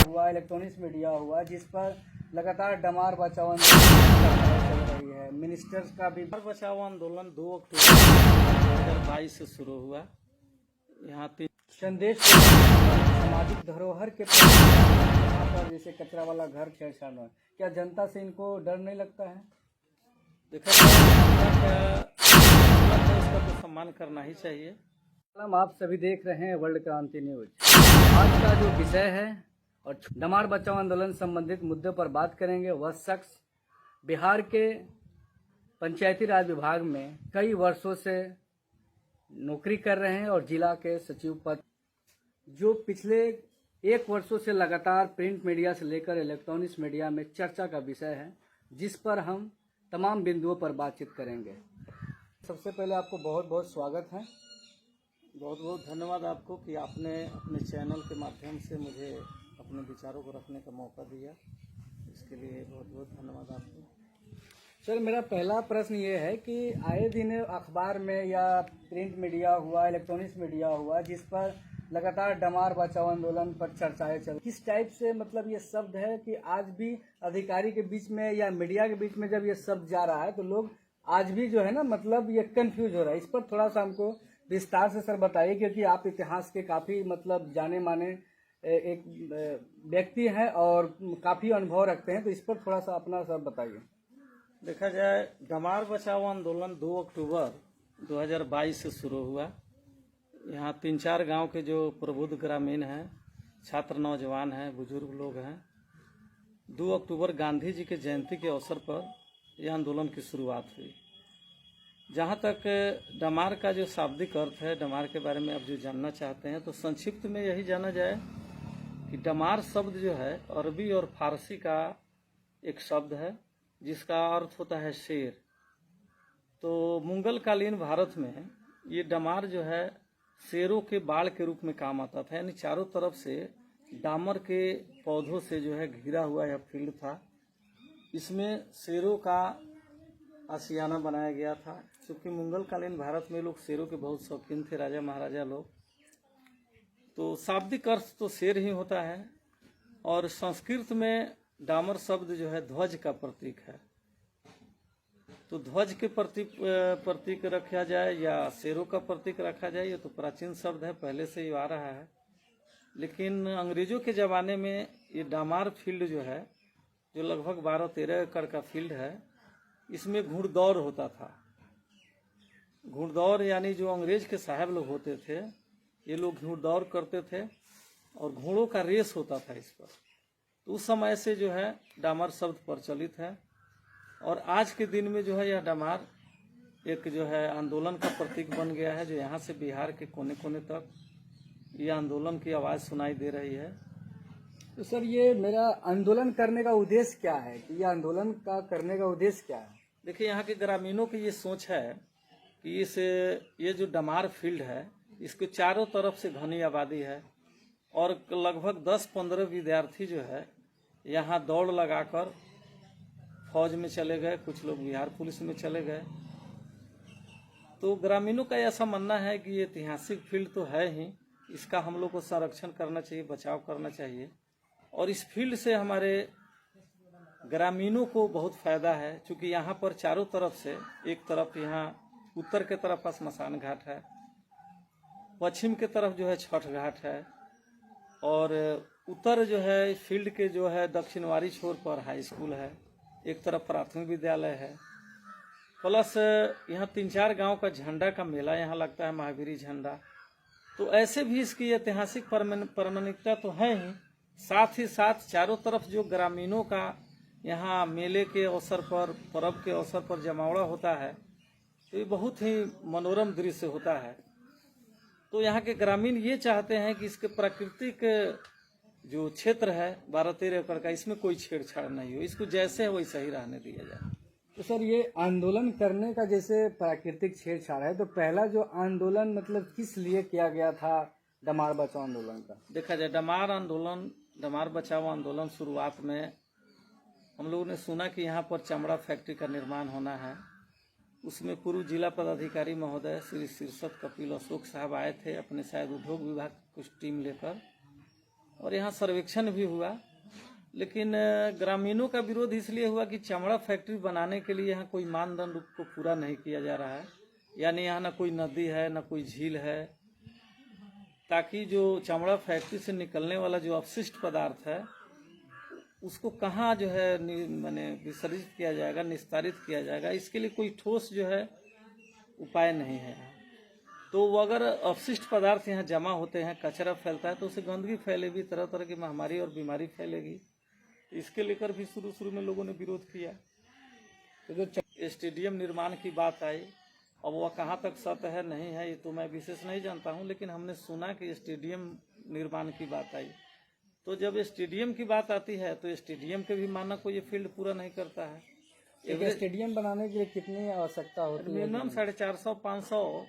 हुआ, electronics media हुआ, जिस पर लगातार डमार बचाओ आंदोलन चल रही है। मिनिस्टर्स का भी डमार बचाओ आंदोलन 2 अक्टूबर 2022 से शुरू हुआ। यहाँ संदेश सामाजिक धरोहर के यहाँ पर जैसे कचरा वाला घर छेड़छाड़ है, क्या जनता से इनको डर नहीं लगता है? देखा जाए इसका तो सम्मान करना ही चाहिए। आप सभी देख रहे हैं वर्ल्ड क्रांति न्यूज। आज का जो विषय है और डमार बचाओ आंदोलन संबंधित मुद्दे पर बात करेंगे। वह शख्स बिहार के पंचायती राज विभाग में कई वर्षों से नौकरी कर रहे हैं और जिला के सचिव पद, जो पिछले 1 वर्षों से लगातार प्रिंट मीडिया से लेकर इलेक्ट्रॉनिक्स मीडिया में चर्चा का विषय है, जिस पर हम तमाम बिंदुओं पर बातचीत करेंगे। सबसे पहले आपको बहुत बहुत स्वागत है। बहुत बहुत धन्यवाद आपको कि आपने अपने चैनल के माध्यम से मुझे अपने विचारों को रखने का मौका दिया। इसके लिए बहुत बहुत धन्यवाद आपको। सर, मेरा पहला प्रश्न ये है कि आए दिन अखबार में या प्रिंट मीडिया हुआ, इलेक्ट्रॉनिक्स मीडिया हुआ, जिस पर लगातार डमार बचाओ आंदोलन पर चर्चाएं चल, किस टाइप से मतलब ये शब्द है कि आज भी अधिकारी के बीच में या मीडिया के बीच में जब ये शब्द जा रहा है तो लोग आज भी जो है ना मतलब ये कंफ्यूज हो रहा है। इस पर थोड़ा सा हमको विस्तार से सर बताइए, क्योंकि आप इतिहास के काफ़ी मतलब जाने माने एक व्यक्ति हैं और काफ़ी अनुभव रखते हैं, तो इस पर थोड़ा सा अपना सर बताइए। देखा जाए डमार बचाओ आंदोलन 2 अक्टूबर 2022 से शुरू हुआ। यहाँ 3-4 गांव के जो प्रबुद्ध ग्रामीण हैं, छात्र नौजवान हैं, बुजुर्ग लोग हैं, 2 अक्टूबर गांधी जी के जयंती के अवसर पर यह आंदोलन की शुरुआत हुई। जहाँ तक डमार का जो शाब्दिक अर्थ है, डमार के बारे में आप जो जानना चाहते हैं, तो संक्षिप्त में यही जाना जाए कि डमार शब्द जो है अरबी और फारसी का एक शब्द है, जिसका अर्थ होता है शेर। तो मुगल कालीन भारत में ये डमार जो है शेरों के बाड़ के रूप में काम आता था, यानी चारों तरफ से डामर के पौधों से जो है घिरा हुआ यह फील्ड था। इसमें शेरों का आशियाना बनाया गया था। क्योंकि मुगल कालीन भारत में लोग शेरों के बहुत शौकीन थे, राजा महाराजा लोग, तो शाब्दिक अर्थ तो शेर ही होता है। और संस्कृत में डामर शब्द जो है ध्वज का प्रतीक है। तो ध्वज के प्रतीक रखा जाए या शेरों का प्रतीक रखा जाए, ये तो प्राचीन शब्द है, पहले से ही आ रहा है। लेकिन अंग्रेजों के ज़माने में ये डामार फील्ड जो है, जो लगभग 12-13 एकड़ का फील्ड है, इसमें घुड़दौड़ होता था। घुड़दौड़ यानी जो अंग्रेज के साहब लोग होते थे, ये लोग घुड़दौड़ करते थे और घोड़ों का रेस होता था इस पर। तो उस समय से जो है डामर शब्द प्रचलित है। और आज के दिन में जो है यह डमार एक जो है आंदोलन का प्रतीक बन गया है, जो यहाँ से बिहार के कोने कोने तक ये आंदोलन की आवाज़ सुनाई दे रही है। तो सर, ये मेरा आंदोलन करने का उद्देश्य क्या है कि ये आंदोलन का करने का उद्देश्य क्या है? देखिए, यहाँ के ग्रामीणों की ये सोच है कि ये जो डमार फील्ड है, इसके चारों तरफ से घनी आबादी है और लगभग 10-15 विद्यार्थी जो है यहाँ दौड़ लगाकर फौज में चले गए, कुछ लोग बिहार पुलिस में चले गए। तो ग्रामीणों का ऐसा मानना है कि ये ऐतिहासिक फील्ड तो है ही, इसका हम लोग को संरक्षण करना चाहिए, बचाव करना चाहिए। और इस फील्ड से हमारे ग्रामीणों को बहुत फायदा है, क्योंकि यहाँ पर चारों तरफ से, एक तरफ यहाँ उत्तर के तरफ स्मशान घाट है, पश्चिम के तरफ जो है छठ घाट है, और उत्तर जो है फील्ड के जो है दक्षिणवारी छोर पर हाई स्कूल है, एक तरफ प्राथमिक विद्यालय है, प्लस यहाँ 3-4 गांव का झंडा का मेला यहाँ लगता है, महावीरी झंडा। तो ऐसे भी इसकी ऐतिहासिक प्रामाणिकता तो है ही, साथ ही साथ चारों तरफ जो ग्रामीणों का यहाँ मेले के अवसर पर, पर्व के अवसर पर जमावड़ा होता है, तो ये बहुत ही मनोरम दृश्य होता है। तो यहाँ के ग्रामीण ये चाहते हैं कि इसके प्राकृतिक जो क्षेत्र है 12-13 एकड़ का, इसमें कोई छेड़छाड़ नहीं हो, इसको जैसे है वैसा ही रहने दिया जाए। तो सर, ये आंदोलन करने का जैसे प्राकृतिक छेड़छाड़ है, तो पहला जो आंदोलन मतलब किस लिए किया गया था डमार बचाओ आंदोलन का? देखा जाए डमार बचाओ आंदोलन शुरुआत में हम लोगों ने सुना कि यहाँ पर चमड़ा फैक्ट्री का निर्माण होना है। उसमें पूर्व जिला पदाधिकारी महोदय श्री शीर्षत कपिल अशोक साहब आए थे, अपने शायद उद्योग विभाग कुछ टीम लेकर, और यहाँ सर्वेक्षण भी हुआ, लेकिन ग्रामीणों का विरोध इसलिए हुआ कि चमड़ा फैक्ट्री बनाने के लिए यहाँ कोई मानदंड को पूरा नहीं किया जा रहा है, यानी यहाँ न कोई नदी है न कोई झील है, ताकि जो चमड़ा फैक्ट्री से निकलने वाला जो अपशिष्ट पदार्थ है उसको कहाँ जो है माने विसर्जित किया जाएगा, निस्तारित किया जाएगा, इसके लिए कोई ठोस जो है उपाय नहीं है। तो वो अगर अपशिष्ट पदार्थ यहाँ जमा होते हैं, कचरा फैलता है तो उससे गंदगी फैलेगी, तरह तरह की महामारी और बीमारी फैलेगी। इसके लेकर भी शुरू में लोगों ने विरोध किया। तो जो स्टेडियम निर्माण की बात आई, अब वह कहाँ तक सत्य है नहीं है ये तो मैं विशेष नहीं जानता हूँ, लेकिन हमने सुना कि स्टेडियम निर्माण की बात आई। तो जब स्टेडियम की बात आती है तो स्टेडियम के भी मानक को ये फील्ड पूरा नहीं करता है। एक स्टेडियम बनाने के लिए कितनी आवश्यकता होती है? मिनिमम 450-500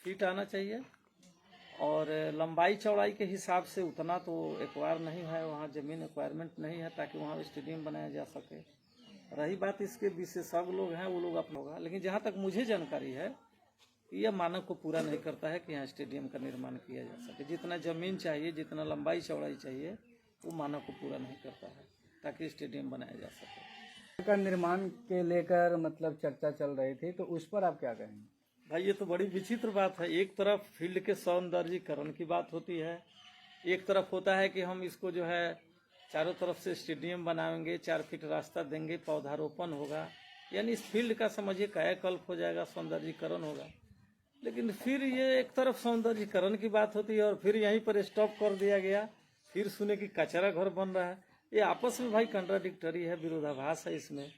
फीट आना चाहिए, और लंबाई चौड़ाई के हिसाब से उतना तो एक्वायर नहीं है, वहाँ जमीन एक्वायरमेंट नहीं है ताकि वहाँ स्टेडियम बनाया जा सके। रही बात इसके विशेषज्ञ लोग हैं वो लोग अपना होगा, लेकिन जहाँ तक मुझे जानकारी है यह मानक को पूरा नहीं करता है कि यहाँ स्टेडियम का निर्माण किया जा सके। जितना जमीन चाहिए, जितना लंबाई चौड़ाई चाहिए, वो मानक को पूरा नहीं करता है ताकि स्टेडियम बनाया जा सके। का निर्माण के लेकर मतलब चर्चा चल रही थी, तो उस पर आप क्या कहेंगे? भाई ये तो बड़ी विचित्र बात है। एक तरफ फील्ड के सौंदर्यीकरण की बात होती है, एक तरफ होता है कि हम इसको जो है चारों तरफ से स्टेडियम बनाएंगे, 4 फीट रास्ता देंगे, पौधारोपण होगा, यानी इस फील्ड का समझिए कायाकल्प हो जाएगा, सौंदर्यीकरण होगा। लेकिन फिर ये एक तरफ सौंदर्यीकरण की बात होती है और फिर यहीं पर स्टॉप कर दिया गया, फिर सुने कि कचरा घर बन रहा है। ये आपस में भाई कंट्राडिक्टरी है, विरोधाभास है। इसमें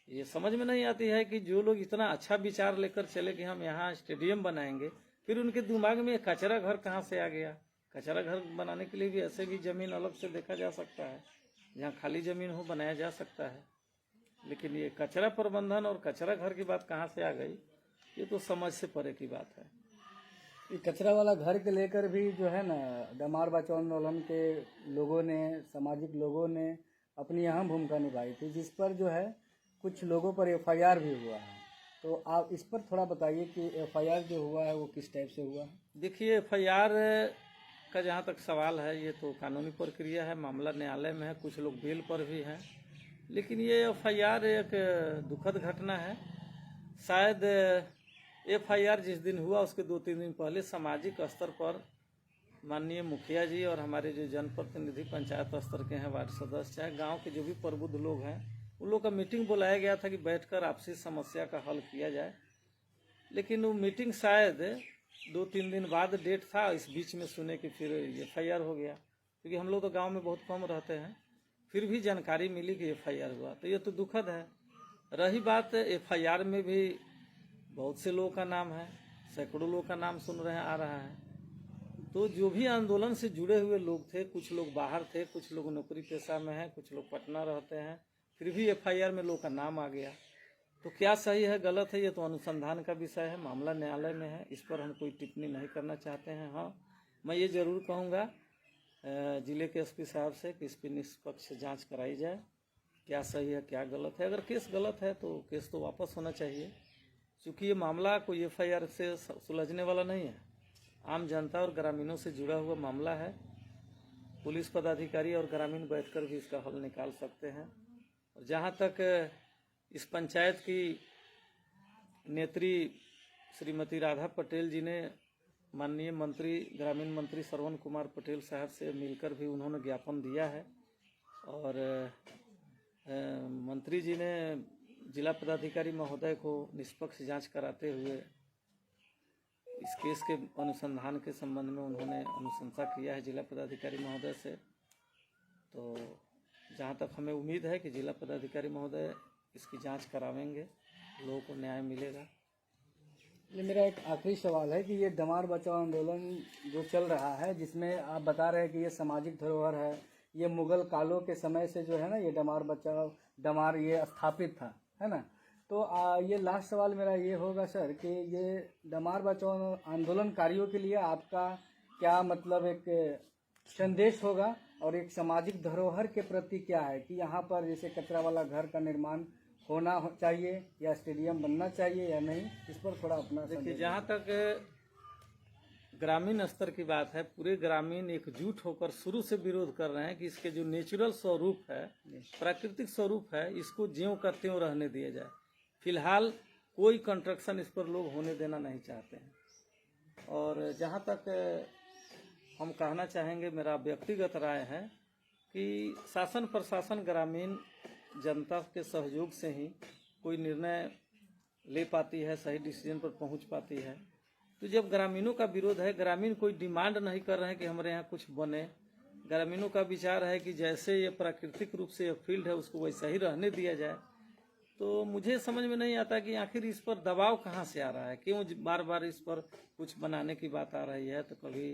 ये समझ में नहीं आती है कि जो लोग इतना अच्छा विचार लेकर चले कि हम यहाँ स्टेडियम बनाएंगे, फिर उनके दिमाग में कचरा घर कहाँ से आ गया। कचरा घर बनाने के लिए भी ऐसे भी जमीन अलग से देखा जा सकता है, जहाँ खाली जमीन हो बनाया जा सकता है। लेकिन ये कचरा प्रबंधन और कचरा घर की बात कहाँ से आ गई, ये तो समझ से परे की बात है। ये कचरा वाला घर के लेकर भी जो है ना, डमार बचाओ आंदोलन के लोगों ने, सामाजिक लोगों ने अपनी अहम भूमिका निभाई थी, जिस पर जो है कुछ लोगों पर FIR भी हुआ है। तो आप इस पर थोड़ा बताइए कि FIR जो हुआ है वो किस टाइप से हुआ है? देखिए, FIR का जहाँ तक सवाल है, ये तो कानूनी प्रक्रिया है, मामला न्यायालय में है, कुछ लोग बेल पर भी हैं। लेकिन ये FIR एक दुखद घटना है। शायद FIR जिस दिन हुआ उसके 2-3 दिन पहले सामाजिक स्तर पर माननीय मुखिया जी और हमारे जो जनप्रतिनिधि पंचायत स्तर के हैं, वार्ड सदस्य, चाहे गांव के जो भी प्रबुद्ध लोग हैं, उन लोग का मीटिंग बुलाया गया था कि बैठकर आपसी समस्या का हल किया जाए। लेकिन वो मीटिंग शायद 2-3 दिन बाद डेट था, इस बीच में सुने कि फिर FIR हो गया, क्योंकि हम लोग तो गांव में बहुत कम रहते हैं। फिर भी जानकारी मिली कि FIR हुआ, तो ये तो दुखद है। रही बात FIR में भी बहुत से लोगों का नाम है, सैकड़ों लोगों का नाम सुन रहे हैं, आ रहा है। तो जो भी आंदोलन से जुड़े हुए लोग थे, कुछ लोग बाहर थे, कुछ लोग नौकरी पेशा में हैं, कुछ लोग पटना रहते हैं, फिर भी FIR में लोगों का नाम आ गया। तो क्या सही है गलत है, ये तो अनुसंधान का विषय है, मामला न्यायालय में है, इस पर हम कोई टिप्पणी नहीं करना चाहते हैं। हाँ, मैं ये जरूर कहूँगा जिले के SP साहब से कि इस पर निष्पक्ष जांच कराई जाए, क्या सही है क्या गलत है। अगर केस गलत है तो केस तो वापस होना चाहिए, क्योंकि ये मामला कोई FIR से सुलझने वाला नहीं है, आम जनता और ग्रामीणों से जुड़ा हुआ मामला है। पुलिस पदाधिकारी और ग्रामीण बैठकर भी इसका हल निकाल सकते हैं। और जहाँ तक इस पंचायत की नेत्री श्रीमती राधा पटेल जी ने माननीय मंत्री, ग्रामीण मंत्री श्रवण कुमार पटेल साहब से मिलकर भी उन्होंने ज्ञापन दिया है, और मंत्री जी ने जिला पदाधिकारी महोदय को निष्पक्ष जांच कराते हुए इस केस के अनुसंधान के संबंध में उन्होंने अनुशंसा किया है जिला पदाधिकारी महोदय से। तो जहाँ तक हमें उम्मीद है कि जिला पदाधिकारी महोदय इसकी जांच करावेंगे, लोगों को न्याय मिलेगा। ये मेरा एक आखिरी सवाल है कि ये डमार बचाओ आंदोलन जो चल रहा है, जिसमें आप बता रहे हैं कि ये सामाजिक धरोहर है, ये मुगल कालों के समय से जो है ना, ये डमार ये स्थापित था, है ना। तो ये लास्ट सवाल मेरा ये होगा सर कि ये डमार बचाओ आंदोलनकारियों के लिए आपका क्या मतलब एक संदेश होगा, और एक सामाजिक धरोहर के प्रति क्या है कि यहाँ पर जैसे कचरा वाला घर का निर्माण होना चाहिए या स्टेडियम बनना चाहिए या नहीं, इस पर थोड़ा अपना। देखिए, जहाँ तक ग्रामीण स्तर की बात है। पूरे ग्रामीण एकजुट होकर शुरू से विरोध कर रहे हैं कि इसके जो नेचुरल स्वरूप है, प्राकृतिक स्वरूप है, इसको ज्यों का त्यों रहने दिया जाए। फिलहाल कोई कंस्ट्रक्शन इस पर लोग होने देना नहीं चाहते हैं। और जहाँ तक हम कहना चाहेंगे, मेरा व्यक्तिगत राय है कि शासन प्रशासन ग्रामीण जनता के सहयोग से ही कोई निर्णय ले पाती है, सही डिसीजन पर पहुंच पाती है। तो जब ग्रामीणों का विरोध है, ग्रामीण कोई डिमांड नहीं कर रहे हैं कि हमारे यहाँ कुछ बने, ग्रामीणों का विचार है कि जैसे ये प्राकृतिक रूप से ये फील्ड है उसको वैसा ही रहने दिया जाए। तो मुझे समझ में नहीं आता कि आखिर इस पर दबाव कहाँ से आ रहा है, क्यों बार बार इस पर कुछ बनाने की बात आ रही है। तो कभी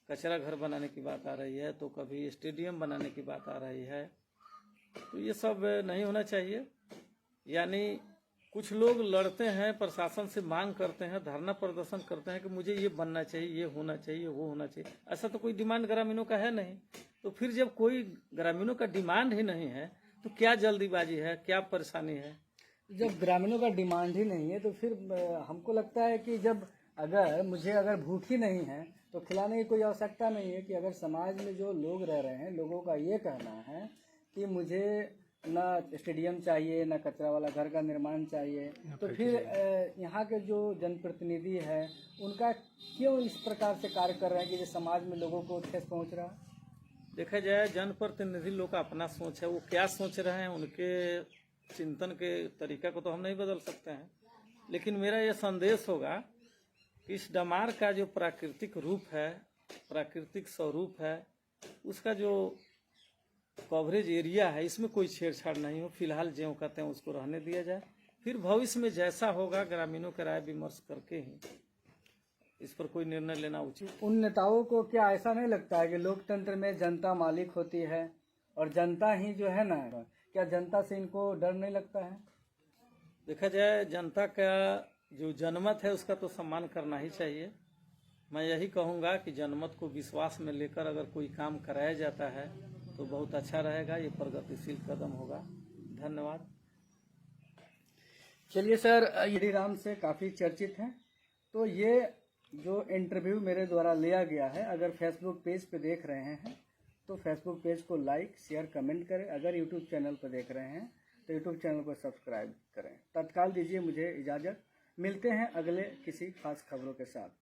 कचरा घर बनाने की बात आ रही है, तो कभी स्टेडियम बनाने की बात आ रही है। तो ये सब नहीं होना चाहिए। यानी कुछ लोग लड़ते हैं, प्रशासन से मांग करते हैं, धरना प्रदर्शन करते हैं कि मुझे ये बनना चाहिए, ये होना चाहिए, वो होना चाहिए। ऐसा तो कोई डिमांड ग्रामीणों का है नहीं। तो फिर जब कोई ग्रामीणों का डिमांड ही नहीं है तो क्या जल्दीबाजी है, क्या परेशानी है? जब ग्रामीणों का डिमांड ही नहीं है तो फिर हमको लगता है कि जब अगर भूख ही नहीं है तो खिलाने की कोई आवश्यकता नहीं है। कि अगर समाज में जो लोग रह रहे हैं, लोगों का ये कहना है कि मुझे ना स्टेडियम चाहिए, ना कचरा वाला घर का निर्माण चाहिए, तो फिर यहाँ के जो जनप्रतिनिधि है उनका क्यों इस प्रकार से कार्य कर रहे हैं कि जो समाज में लोगों को ठेस पहुँच रहा है? देखा जाए, जनप्रतिनिधि लोग का अपना सोच है, वो क्या सोच रहे हैं, उनके चिंतन के तरीका को तो हम नहीं बदल सकते हैं। लेकिन मेरा यह संदेश होगा कि इस डमार का जो प्राकृतिक रूप है, प्राकृतिक स्वरूप है, उसका जो कवरेज एरिया है, इसमें कोई छेड़छाड़ नहीं हो। फिलहाल ज्यों कहते हैं उसको रहने दिया जाए। फिर भविष्य में जैसा होगा ग्रामीणों के राय विमर्श करके ही इस पर कोई निर्णय लेना उचित। उन नेताओं को क्या ऐसा नहीं लगता है कि लोकतंत्र में जनता मालिक होती है और जनता ही जो है ना, क्या जनता से इनको डर नहीं लगता है? देखा जाए, जनता का जो जनमत है उसका तो सम्मान करना ही चाहिए। मैं यही कहूँगा कि जनमत को विश्वास में लेकर अगर कोई काम कराया जाता है तो बहुत अच्छा रहेगा। ये प्रगतिशील कदम होगा। धन्यवाद। चलिए सर, ये राम से काफ़ी चर्चित हैं। तो ये जो इंटरव्यू मेरे द्वारा लिया गया है, अगर फेसबुक पेज पे देख रहे हैं तो फेसबुक पेज को लाइक, शेयर, कमेंट करें। अगर यूट्यूब चैनल पर देख रहे हैं तो यूट्यूब चैनल को सब्सक्राइब करें। तत्काल दीजिए मुझे इजाज़त। मिलते हैं अगले किसी खास खबरों के साथ।